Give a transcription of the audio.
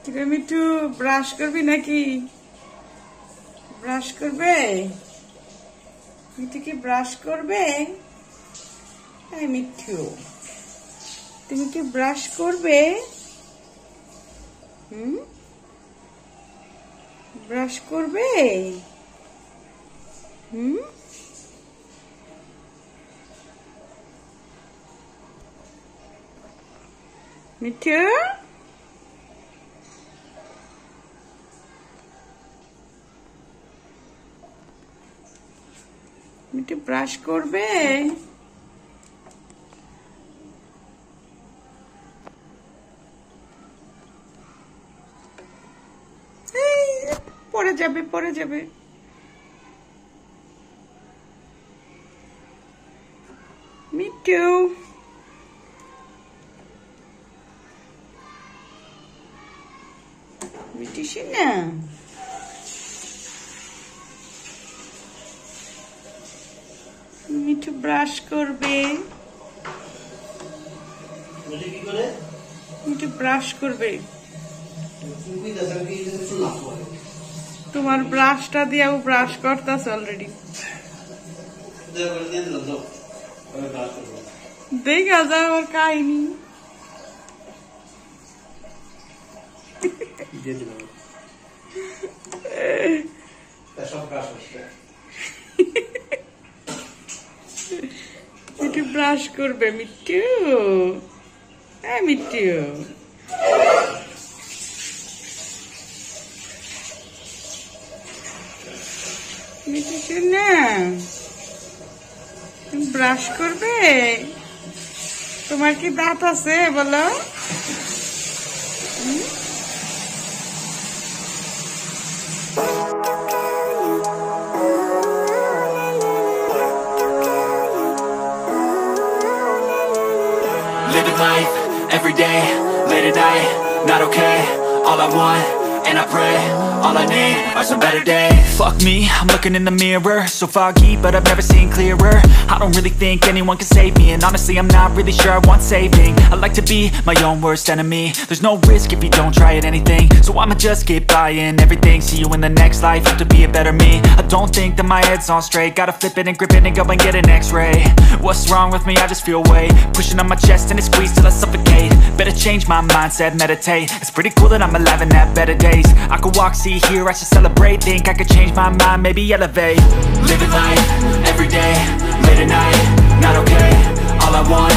কিরে মিঠু, ব্রাশ করবি নাকি? ব্রাশ করবে? মিঠু কি ব্রাশ করবে? এই মিঠু, তুমি কি ব্রাশ করবে? ব্রাশ করবে? মিঠু, মিঠু ব্রাশ করবে? পড়ে যাবে, পড়ে যাবে। মিঠু, মিঠু শোনা, মিঠু ব্রাশ করবে। মিঠু ব্রাশ করবে। তোমার ব্রাশটা দিয়ে ব্রাশ করতেছে অলরেডি। দেখা যায় আমার কাহিনী। মিঠু ব্রাশ করবে। মিঠু, হ্যাঁ মিঠু, মিঠু শোনা, ব্রাশ করবে? তোমার কি দাঁত আছে বলো? Living life, every day, late at night, not okay. All I want, and I pray, all I need are some better days. Fuck me, I'm looking in the mirror, so foggy, but I've never seen clearer. I don't really think anyone can save me, and honestly I'm not really sure I want saving. I like to be my own worst enemy. There's no risk if you don't try at anything, so I'ma just keep buying everything. See you in the next life, have to be a better me. I don't think that my head's on straight, gotta flip it and grip it and go and get an x-ray. What's wrong with me? I just feel weight pushing on my chest and it squeezes till I suffocate. Better change my mindset, meditate. It's pretty cool that I'm alive and have better days. I could walk, see, hear, I should celebrate. Think I could change my mind, maybe elevate. Living life, every day, late at night, not okay. All I want,